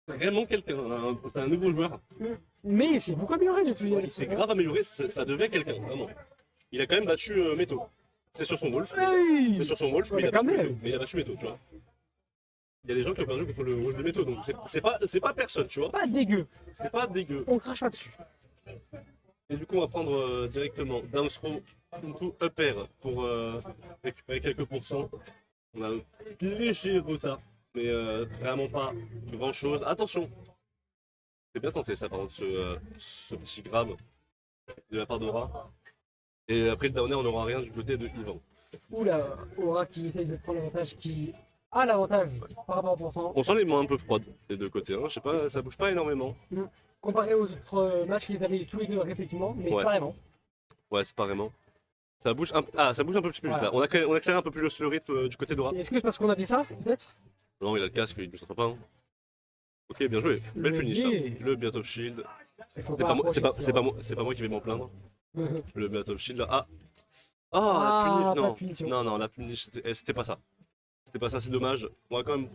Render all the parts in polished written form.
Vraiment quelqu'un, c'est un nouveau joueur. Mais il s'est beaucoup amélioré depuis. Il s'est grave amélioré, ça devait quelqu'un, vraiment. Il a quand même battu Meto. C'est sur son Wolf. Hey, C'est sur son Wolf, ouais, mais il a quand battu même. Meto. Mais il a battu Meto, tu vois. Il y a des gens qui ont perdu contre le Wolf de Meto, donc c'est pas personne, tu vois. Pas dégueu. C'est pas dégueu. On crache pas dessus. Et du coup, on va prendre directement down throw into up air pour récupérer quelques pourcents. On a un léger retard, mais vraiment pas grand chose. Attention! C'est bien tenté ça, par contre, ce petit grab de la part d'Aura. Et après le downer, on n'aura rien du côté de Yvan. Oula, Aura qui essaye de prendre l'avantage, qui a l'avantage par rapport au pourcent. On sent les mains un peu froides des deux côtés. Hein. Je sais pas, ça bouge pas énormément. Comparé aux autres matchs qu'ils avaient tous les deux respectivement, mais Ouais. pas vraiment. Ouais, c'est pas vraiment. Ça bouge ça bouge un peu plus vite Voilà. là. On accélère un peu plus le rythme du côté d'Aura. Et est-ce que c'est parce qu'on a dit ça, peut-être? Non, il a le casque, il ne s'entend pas. Hein. Ok, bien joué. Belle Le punish. dé. Le Beat of Shield. Il faut C'est pas, moi, approcher, c'est pas moi qui vais m'en plaindre. Le Beat of Shield là. Ah! Ah, La pas de punish. punition. Non, non, la punish, c'était pas ça. C'était pas ça, c'est dommage. On va quand même.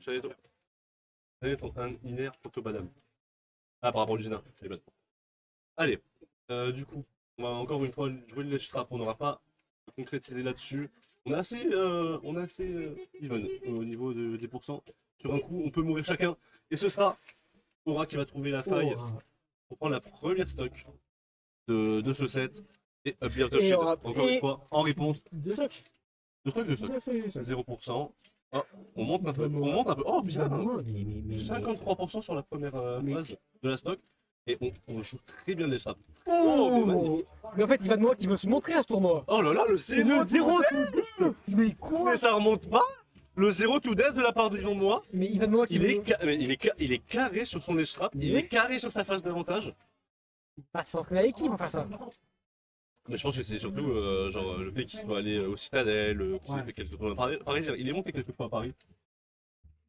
J'allais ton un iner Autobadam. Ah, par rapport au Dina. Allez, du coup, on va encore une fois jouer le ledge trap. On n'aura pas concrétisé là-dessus. On est assez even au niveau des pourcents. Sur un coup, on peut mourir chacun. Et ce sera Aura qui va trouver la faille Aura. pour prendre la première stock de ce set. Et Beat of Et Shield, Aura- encore une et- fois, en réponse. Deux stocks. De stock, de stock. 0%. Oh, on monte un peu. On monte un peu. Oh, bien! 53% sur la première phase de la stock. Et on joue très bien les straps. Oh, mais magnifique. Mais en fait, il va de moi qui veut se montrer à ce tournoi. Oh là là, le 0 Le 0 Mais Mais quoi? ça remonte pas. Le 0 to death de la part de Yvan Moa. Mais il va de moi qui Il veut... est, mais il est carré sur son edge trap. Il est carré sur sa phase d'avantage. pas s'entraîner à l'équipe pour faire ça. Mais je pense que c'est surtout genre, le fait qu'il va aller au Citadel, qu'il Ouais. fait quelques tournois à Paris. Il est monté quelques fois à Paris.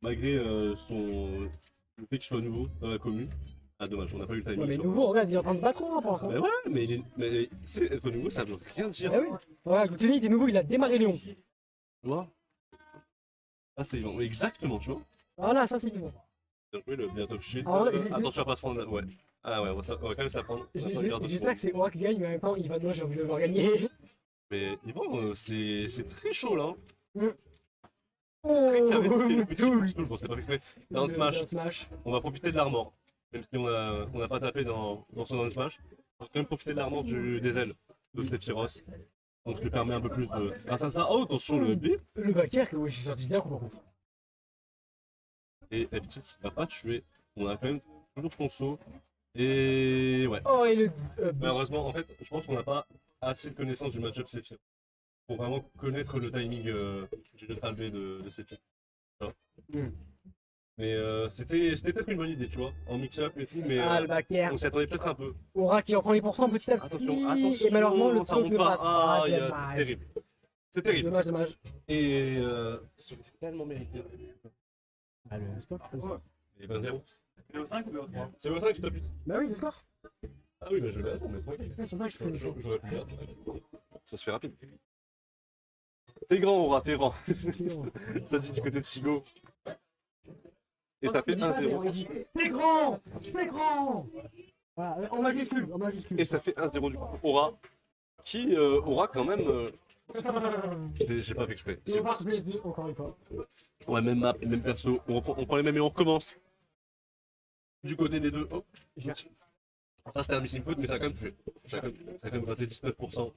Malgré le fait qu'il soit nouveau dans la commune. Ah dommage, on n'a pas eu le timing. Ouais, mais sur- nouveau, regarde, il est en train de battre pour l'instant. Mais ouais, mais c'est être nouveau, ça veut rien dire. Ah oui. Regarde, Goutelier, il était nouveau, il a démarré Léon. Tu vois. Ah c'est Yvan, exactement, tu vois. Voilà, ça c'est nouveau. Bien joué, le bientôt shield. Ah, ouais, Attention à pas se prendre. Ouais. Ah ouais, on va quand même s'apprendre. J'espère que c'est Aura qui gagne, mais en même temps, il va de moi, j'ai envie de le voir gagner. Mais Yvan, c'est très chaud là. Hein. Oh, Très carré, tout. bon, c'était pas fait exprès. Dans le smash, Smash. on va profiter de l'armor. Même si on n'a pas tapé dans son down smash. On va quand même profiter de l'armor des ailes de Sephiroth. Donc ce qui permet un peu plus de. Grâce à ça. Oh, attention le B. Le backer, oui, j'ai sorti bien par contre. Et FT qui va pas tuer. On a quand même toujours son saut. Et ouais. Oh, et le. Malheureusement, en fait, je pense qu'on n'a pas assez de connaissance du match-up Sephiroth pour vraiment connaître le timing du neutral B de Sephiroth. Hmm. Mais c'était peut-être une bonne idée, tu vois, en mix-up et tout, mais Ah, le backer. on s'y attendait peut-être un peu. Aura qui en prend les pourcents petit à petit. Attention, Et malheureusement, le ça truc monte ne pas. passe pas. Ah, c'est Dommage. terrible. C'est terrible. Dommage, dommage. Et c'est tellement mérité. Ah, le score. Et ben 0. C'est au 5 ou au 3? C'est au 5, s'il te plaît. Bah oui, le score. Ah oui, bah je l'ai, mais tranquille. Ouais, c'est pour ça que je fais le score. J'aurais pu dire. Ça se fait rapide. T'es grand, Aura, t'es grand. Ça dit du côté de Sigo. Et ça fait 1-0. T'es grand. T'es grand. Voilà, en majuscule, en majuscule. Et ça fait 1-0 du coup. Aura. Qui aura quand même. J'ai pas fait exprès. Et on part sur PS2 encore une fois. Ouais, même map, même perso. On prend les mêmes et on recommence. Du côté des deux. Oh. Ça c'était un missing put, mais ça a quand même touché. Ça a quand même gratté 19%.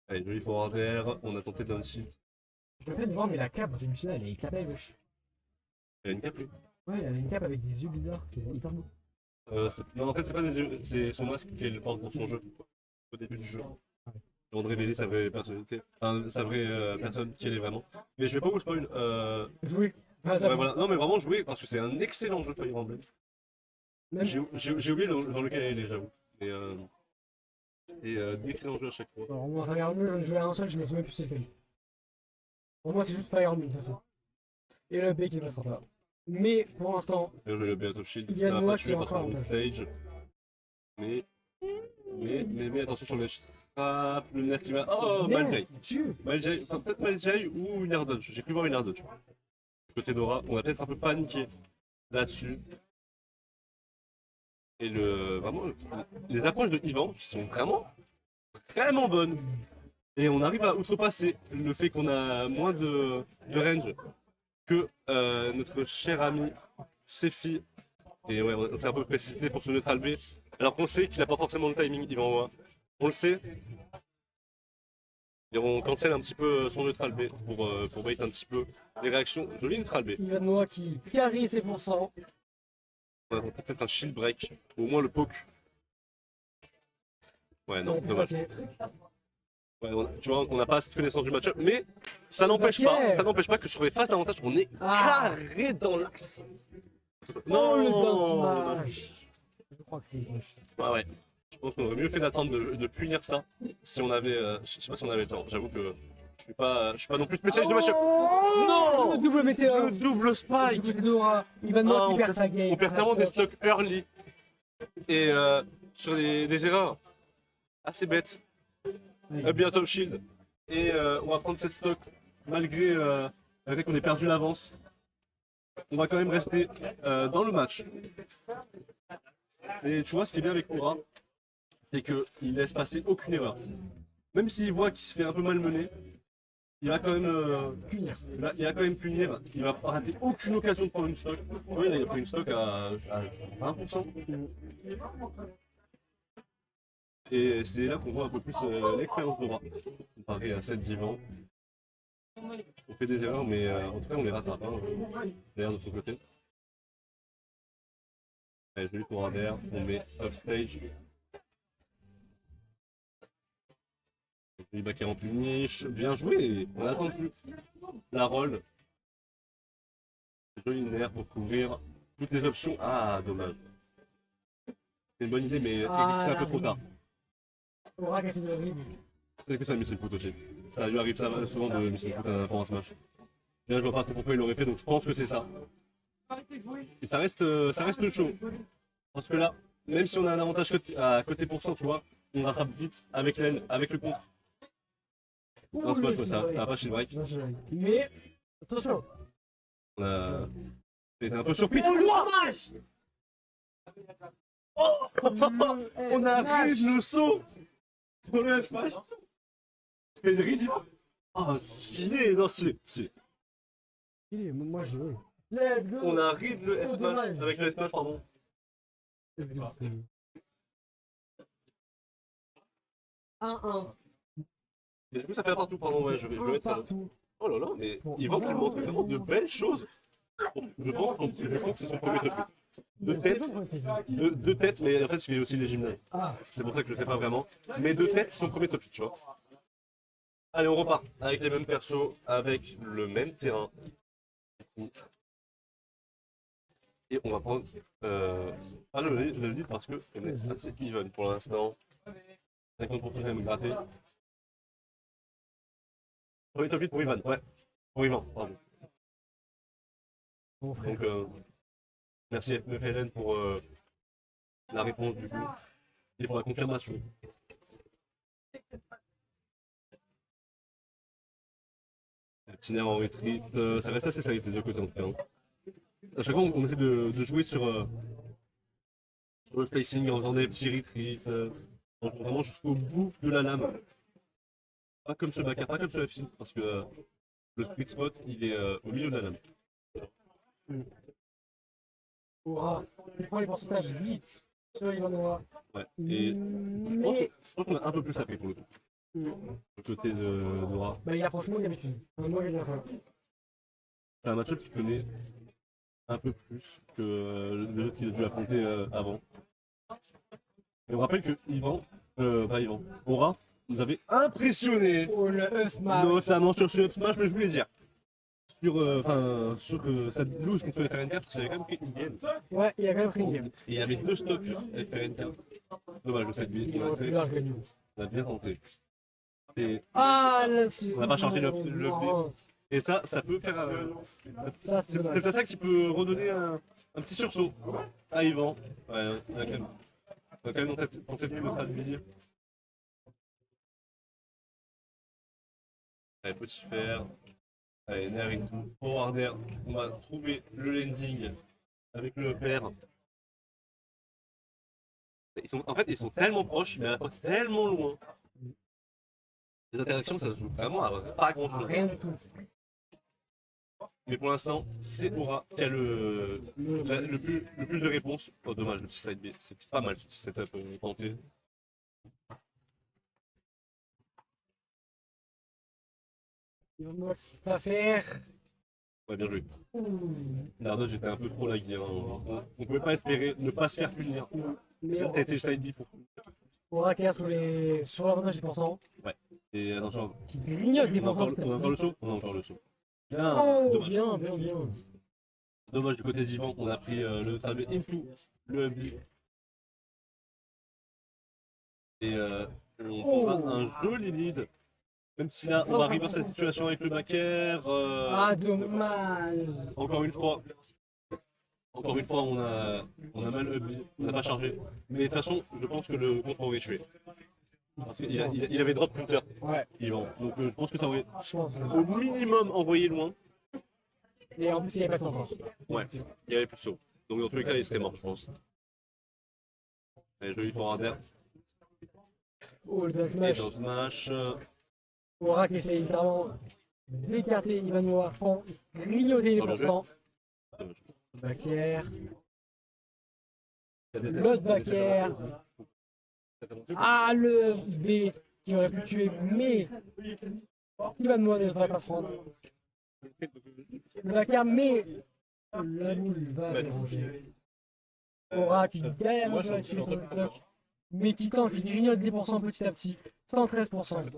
Allez, joli forward air. On a tenté d'un shift. Je peux pas te voir, mais la cape de Lucina, elle est capée, wesh. Il y a une cape lui. Ouais, elle a une cape avec des yeux bizarres, c'est hyper beau. Non, en fait, c'est pas des yeux, c'est son masque qu'elle porte pour son jeu. Au début du jeu. Avant de révéler sa vraie personnalité. Enfin, sa vraie personne, qui elle est vraiment. Mais je vais pas vous spoil. Jouer. Ah, ça Ouais, voilà. Non, mais vraiment jouer parce que c'est un excellent jeu de Fire Emblem. Même J'ai oublié dans lequel elle est, j'avoue. Mais c'est d'excellents jeux à chaque fois. alors, moi, Fire Emblem, j'en ai joué à un seul, je me souviens plus c'est lequel. Pour moi, c'est juste Fire Emblem, de toute façon. Et le B qui ne passera pas. Mais pour l'instant, Bien joué le Beat of Shield, Il y a ça va Noah pas qui tuer est parce encore qu'on en stage. Mais attention sur le trap, le nerf qui va. Oh, Maljaï. tue. Maljaï, enfin peut-être Maljaï ou une air dodge. J'ai cru voir une air dodge. côté d'Aura, on a peut-être un peu paniqué là-dessus. Et vraiment, les approches de Yvan qui sont vraiment bonnes. Et on arrive à outrepasser le fait qu'on a moins de range que notre cher ami Sefi. Et ouais, on s'est un peu précipité pour ce neutral B. Alors qu'on sait qu'il n'a pas forcément le timing, Yvan. On le sait. Et on cancel un petit peu son neutral B pour bait un petit peu les réactions. Joli neutral B. Ivan Noah qui carry ses pourcents. On a tenté peut-être un shield break, ou au moins le poke. Ouais, non, dommage. Ouais, tu vois, on n'a pas cette connaissance du match-up, mais ça n'empêche pas que sur les phases d'avantage, on est carré dans l'axe. Non, le Non, dommage. Je crois que c'est une touche. ouais. Je pense qu'on aurait mieux fait d'attendre de punir ça si on avait. Je sais pas si on avait le temps. J'avoue que je suis pas non plus spécialiste de match-up. Non, le double météore. le double spike. Du côté d'Aura, Ivan Noah qui perd sa game. On perd tellement des stocks early et sur des erreurs assez bêtes. Bien top shield et on va prendre cette stock malgré qu'on ait perdu l'avance. On va quand même rester dans le match. Et tu vois ce qui est bien avec Aura, c'est qu'il laisse passer aucune erreur. Même s'il voit qu'il se fait un peu malmener, il va quand même punir. Il va quand même punir. Il va pas rater aucune occasion de prendre une stock. Tu vois, il a pris une stock à 20%. Et c'est là qu'on voit un peu plus l'expérience d'Aura, comparé à celle d'Yvan. On fait des erreurs, mais en tout cas, on les rattrape. Hein, d'ailleurs, de son côté. Allez, joli pour Aver, on met upstage. Joli backer en punish, bien joué, on a attendu la roll. Joli nerf pour couvrir toutes les options. Ah, dommage. C'est une bonne idée, mais un peu trop tard. Aura cassé de la ride. C'est que ça, Missile Put aussi. Ça lui arrive ça, souvent de Missile Put avant un smash. Là, je vois pas trop pourquoi il l'aurait fait, donc je pense que c'est ça. Et ça reste chaud. Parce que là, même si on a un avantage à côté pourcent, tu vois, on rattrape vite avec l'aile, avec le contre. Dans ce match, ça va pas chez le break. Mais, attention. On a été un peu surpris. Oh, le dommage. On arrive le saut sur le F smash. C'était une ride. Ah, stylé, non, stylé. Moi je veux. Let's go. On a ride le F smash avec le F smash, pardon. 1-1. Et du coup, ça fait un partout, pardon, ouais, je vais mettre. Partout. Oh là là, mais il va nous montrer vraiment de belles choses. Je pense que c'est son premier top 8. Deux têtes, mais en fait, il fait aussi les gymnases. C'est pour ça que je sais pas vraiment. Mais deux têtes, c'est son premier top 8, tu vois. Allez, on repart avec les mêmes persos, avec le même terrain. Et on va prendre le lead parce que on est assez even pour l'instant. 50% quand même gratté. Premier top 8 pour Ivan, ouais. Pour Ivan, pardon. Mon frère. Donc, merci FMFLN pour la réponse du coup et pour la confirmation. Petit nerf en retreat, ça reste assez safe des deux côtés en tout cas. Hein. À chaque fois, on essaie de jouer sur le spacing en faisant des petits retreats, en jouant vraiment jusqu'au bout de la lame. Pas comme ce backer, pas comme ce F-Sync, parce que le sweet spot il est au milieu de la lame. Aura, il prend les pourcentages vite sur Ivan Noah. Ouais, et je pense qu'on a un peu plus appris pour le coup. Du côté de Dora. Bah, il approche moins d'habitude. Moi, j'ai bien fait. C'est un match-up qui connaît un peu plus que le qu'il a dû affronter avant. Et on rappelle que pas Yvan, Aura nous avait impressionné, Oh, le Up-Smash. notamment sur ce Up-Smash, mais je voulais dire. Sur cette blouse contre les FRNK, parce qu'il avait quand même pris une game. Ouais, il a quand même pris une game. Et il y avait deux stocks FRNK. Dommage, le 7 bits, Il aurait pu larguer nous. on a bien tenté. Ah, là, On n'a pas chargé le B. Et ça peut faire. C'est peut-être ça qui peut redonner un petit sursaut à Yvan. Ouais, on a quand même tenté de notre avis. Allez, petit fer. Allez, nerf et tout. Forward air. On va trouver le landing avec le père. En fait, ils sont tellement proches, mais à la fois tellement loin. Les interactions, ça se joue vraiment à pas grand Ah, chose. rien du tout. Mais pour l'instant, c'est Aura qui a le plus de réponses. Oh, dommage, le petit side B. C'était pas mal ce petit setup tenté. Il va se pas faire. Ouais, bien joué. Ouh. Nardo, j'étais un peu trop là, hier. On pouvait pas espérer ne pas se faire punir. Mais Ça a été le side B pour. Aura qui a sur l'avantage des pourcents. Et attention, Qui grignote des on a encore, pourcents. on a encore le saut. On a encore le saut. Bien, Oh, dommage. bien, bien, bien. Dommage du côté d'Ivan, on a pris le travel into le B. Et on prendra un joli lead. Même si là, on va arriver dans cette situation avec le backer. Ah, dommage. Encore une fois, on a mal up, on n'a pas chargé. Mais de toute façon, je pense que le contre aurait tué. Parce qu'il avait drop counter, Ouais, Yvan. Donc je pense que ça aurait je pense. au minimum envoyé loin. Et en plus, il n'y avait pas de temps. Ouais, il y avait plus de saut. Donc dans tous les cas, il serait mort, je pense. Allez, joli forward air. Oh, le down Et smash. down smash. Aura qui essaye littéralement d'écarter Ivan Noir pour grignoter les Oh, bien joué. pourcents. Backer. L'autre backer. Ah, le B qui aurait pu tuer, mais Ivan Noir ne devrait pas prendre. Le backer, mais la boule va déranger. Aura qui derrière Moi, le je jeu suis en sur le top. bloc, mais qui tente, il grignote les pourcents petit à petit. 113%.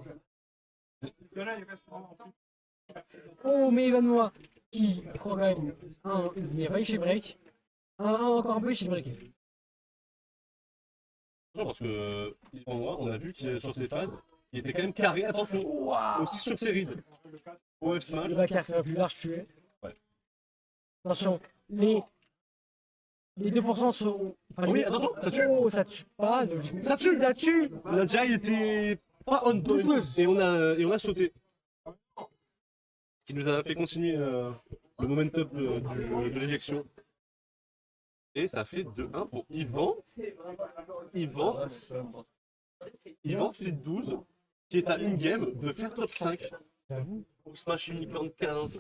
Oh, mais Ivan Noir qui prend quand même un. Il n'y a pas eu chez break. Encore un peu chez break. Parce que Yvan Noir, on a vu qu'il sur ses phases, il était quand même carré. Attention, aussi sur ses rides. Au F smash. Le backer qui va plus large tuer. Ouais. Attention, les 2% sont. Enfin, Oui, les- attention, ça tue. Oh, ça tue pas, logiquement. Ça tue. Ça tue. On a déjà été pas on point et on a sauté. Ce qui nous a fait continuer le momentum de l'éjection. Et ça fait 2-1 pour Yvan. Yvan, c'est 12 qui est à une game de faire top 5 J'avoue. pour Smash Unicorn 15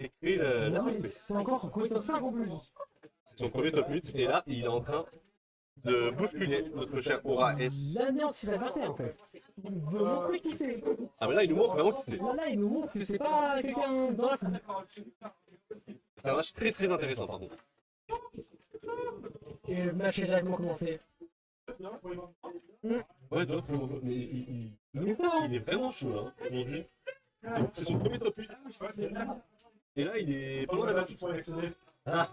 et créer la Non, mais surprise. c'est encore son premier top 5 en plus. C'est son premier top 8 et là il est en train de bousculer notre cher Aura S. La merde, si ça passait en fait. Il veut montrer qui c'est. Ah mais là il nous montre vraiment qui c'est. Là, il nous montre que c'est pas quelqu'un dans la foule. C'est un match très très intéressant par contre. Et le match est directement commencé. Ouais, tu vois, mais il est vraiment chaud là aujourd'hui. C'est son premier top 8. Et là il est pas loin d'aller. Ah.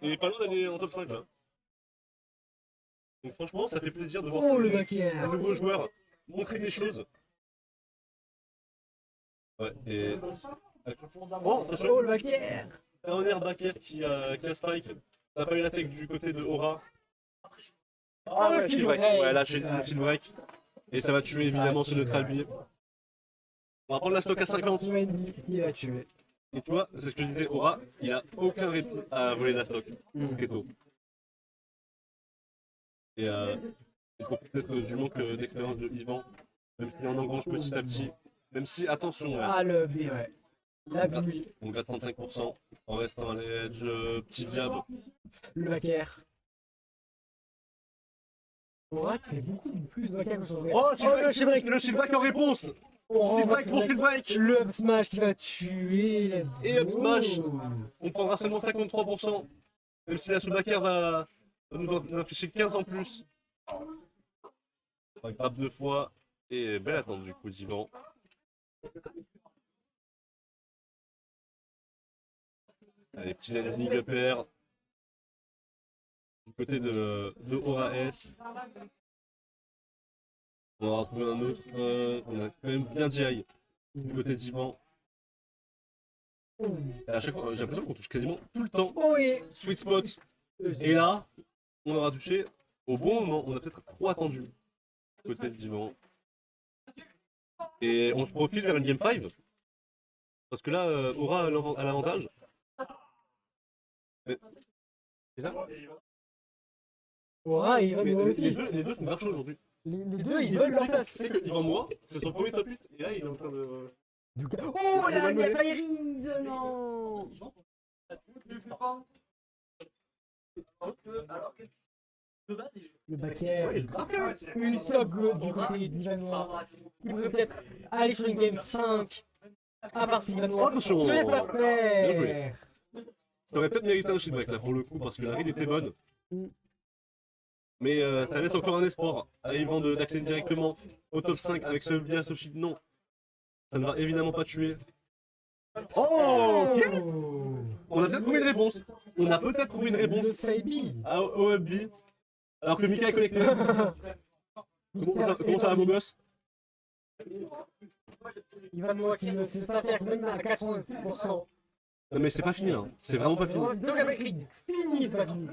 Il est pas loin d'aller en top 5 là. Donc franchement ça fait plaisir de voir Oh, le ces backer. nouveaux joueurs montrer des choses. Ouais, et. Oh, attention, Oh, le backer. un air backer qui a spike. On n'a pas eu la tech du côté de Aura. Ah le ouais, kill chill break. break. Ouais, là j'ai le kill break. Et ça va tuer évidemment ce neutral B. On va prendre la stock à 50. Il va tuer. Et tu vois, c'est ce que je disais, Aura, il a aucun répit à voler la stock. Très tôt. Et il profite peut-être du manque d'expérience de Yvan. Même s'il en engrange petit à petit. Même si, attention, ouais, Ah, le B, ouais. La bulle. on gratte 35% en restant à l'edge, petit jab. Le backer. Aura qui fait beaucoup plus de backer que son vrai. Oh, le shellbreak. Le shieldback en réponse. On Shieldback pour shieldback. le up smash qui va tuer. Let's Et up go. smash. On prendra seulement 53%. Même si la shieldbacker va nous en afficher 15 en plus. On grappe 2 fois. Et belle attente du coup d'Yvan. Allez, petit landing upper. Du côté de Aura S. On va retrouver un autre. On a quand même bien DI du côté d'Yvan. Et à chaque fois, j'ai l'impression qu'on touche quasiment tout le temps. Oh, et. Sweet spot. Et là, on aura touché au bon moment. On a peut-être trop attendu du côté d'Yvan. Et on se profile vers une game 5. Parce que là, Aura a l'avantage. Mais- C'est ça? Aura et Ivan Mais Moa les aussi. deux sont grave chauds aujourd'hui. Les deux, ils veulent leur place. C'est que Yvan Moa, c'est son premier top 8, et là il est en train de. Oh, il y a Fairid, non. Le backer. Une stock du côté d'Ivanois. Il pourrait peut-être aller sur une game 5. À part si Ivanois Attention. ne laisse pas Bien joué. faire. Ça aurait peut-être mérité un shipback là pour le coup, parce que la read était bonne. Mais ça laisse encore un espoir à Yvan d'accéder directement au top 5 avec ce bien ce ship. Non, ça ne va évidemment pas tuer. Oh, ok. On a peut-être trouvé une réponse. On a peut-être trouvé une réponse Saibi. à OFB. Alors que Mika est connecté. Comment ça va, beau gosse? Ivanois qui ne sait pas faire même à 80%. Non, mais c'est pas fini là. C'est vraiment pas fini. Donc avec les fini, c'est pas fini.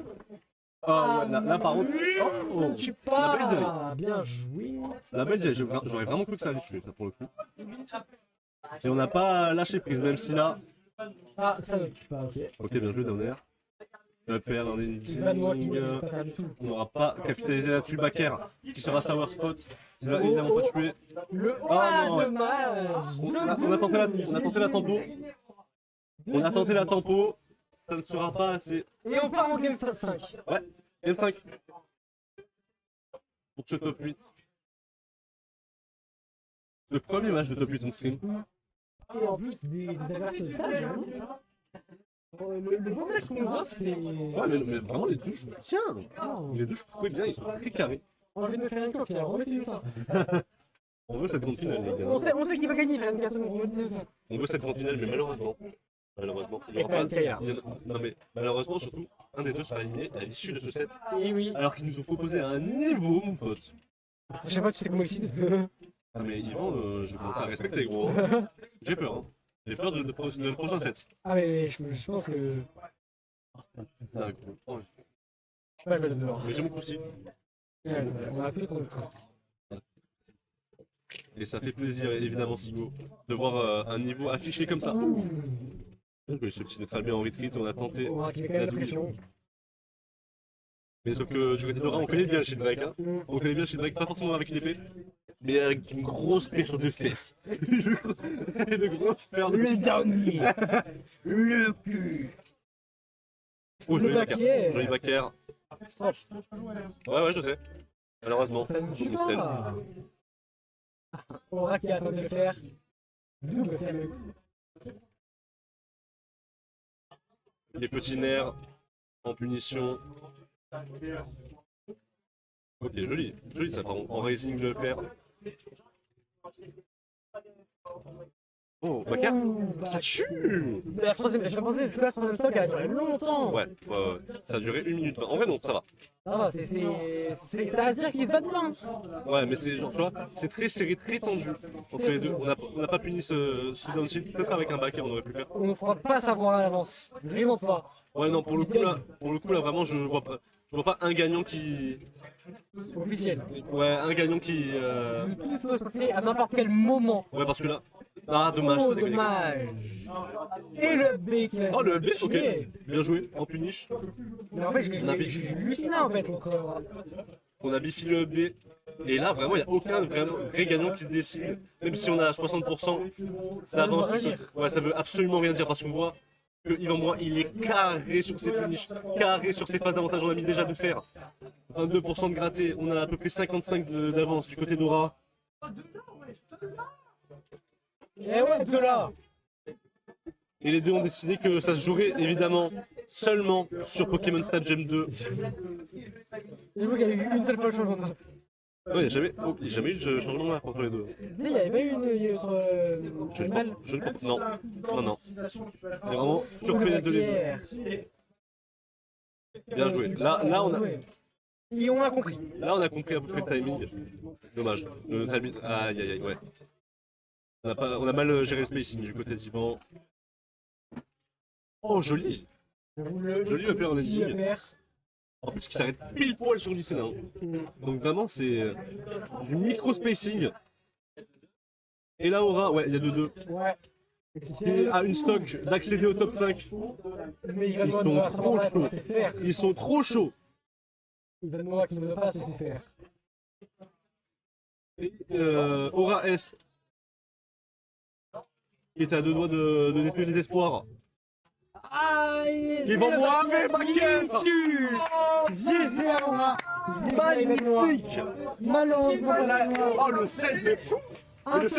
Ah, ouais, là, par contre. Oh, Tu la belle Zélie. pas. Bien joué. La belle Zélie, j'aurais vraiment cru que ça allait tuer, ça pour le coup. Et on n'a pas lâché prise, même si là. Ah, ça ne tue pas, ok. Ok, bien joué, Downer. Faire un Ivanois qui ending. ne peut pas faire du tout. On n'aura pas capitalisé là-dessus. Baker qui sera sour spot. Il va évidemment pas tuer. Le Ah, non, ouais. dommage. On a tenté la tempo. On a tenté la tempo. Ça ne sera pas assez. Et on part en game 5. Ouais, M5. Pour ce top 8. Le premier match de top 8 on stream. Et en plus, des adversaires de table. Hein. Le beau match qu'on voit, c'est. Ouais, mais vraiment, les touches, tiens! Les touches, je trouvais bien, ils sont très carrés. On vient de me faire une coque, on remet ça. On veut cette grande finale, les gars. On sait qui va gagner, faire une personne, on remet ça. On veut cette grande finale, mais malheureusement. Il y Et aura pas pas. une Kaira. Non, mais malheureusement, surtout, un des deux sera éliminé à l'issue de ce set. Et oui. Alors qu'ils nous ont proposé un niveau, mon pote. Je sais pas, tu sais comment il décide. Ah, mais Yvan, je commence à respecter, gros. Hein. J'ai peur, hein. J'ai peur de le prochain set. Ah, mais je pense que. Ah, gros. Oh, Je sais pas, je vais le dehors. mais j'ai mon coup aussi. Ouais, on a plus trop de trucs. Et ça fait plaisir, évidemment, Sigo, de voir un niveau affiché comme ça. Bien joué, ce petit neutral bien en retreat, on a tenté. On va qui met quand même la pression. Mais sauf que du côté de Laura, on connaît bien le shield break. Hein. On connaît bien le shield break, pas forcément avec une épée, mais avec une grosse perce de fesses. Une grosse perle de Le dernier. Le cul. Oh, Le joli backer. backer. Joli backer. Proche. Ouais, je sais. Malheureusement. Ça ne tue Mistel. pas. Aura qui a tenté de le faire. Double fameux. Les petits nerfs en punition. Ok, joli. Joli ça, par contre. En raising le père. Oh, backer. Ça tue. La troisième, je pensais que la troisième stock a duré longtemps. Ouais. Ça a duré 1 minute 20. En vrai, non, ça va. Ça va, ça veut dire qu'ils se battent bien. Ouais, mais c'est genre, tu vois, c'est très serré, très tendu entre les deux. On n'a pas puni ce downshift. Peut-être avec un backer, on aurait pu le faire. On ne pourra pas savoir à l'avance. Vraiment pas. Ouais, non, pour le coup, là, vraiment, je vois pas un gagnant qui. Officiel. Ouais, un gagnant qui. Tout peut se passer à n'importe quel moment. Ouais, parce que là. Ah, dommage. Oh, t'as gagné. dommage. Et le B qui va Oh, le LB, ok. tuer. Bien joué, en punish. Mais en fait, je On a suis halluciné en fait. Donc, On a biffé le LB. Et là, vraiment, il n'y a aucun vrai gagnant qui se décide. Même si on a 60%, ça avance. Ouais, ça veut absolument rien dire parce qu'on voit que Yvan Moi, il est carré sur ses punishes, carré sur ses phases d'avantage. On a mis déjà de fer. 22% de gratté. On a à peu près 55 d'avance du côté d'Aura. et ouais, de là. Et les deux ont décidé que ça se jouerait évidemment seulement sur Pokémon Snap Gem 2. Et vous, il y a eu une seule fois le changement de map. Non, il n'y a jamais eu de changement de map entre les deux. Il n'y avait pas eu une autre Je ne animal. pense, je ne pense, non. C'est vraiment sur PS2 les deux. Bien joué. Là, Et on a compris. on a compris à peu près le timing. Dommage. Le timing, aïe, ouais. On a mal géré le spacing du côté d'Yvan. Oh, joli. Joli le père en petit ending. En plus, qui s'arrête pile poil sur lycéen. Donc vraiment, c'est du micro spacing. Et là, Aura, ouais, il y a 2-2. Ouais. Et à une stock d'accéder au top 5. Mais il va Ils demander sont à trop ce chauds. c'est faire. Ils sont trop chauds. Il va demander qu'il ne veut pas se laisser faire. Et, Aura S. Qui est à deux doigts de détruire les espoirs. Aïe! Ils vont Mohamed Bakir. Magnifique! Magnifique. Malheureusement, Oh, le set est fou. Et le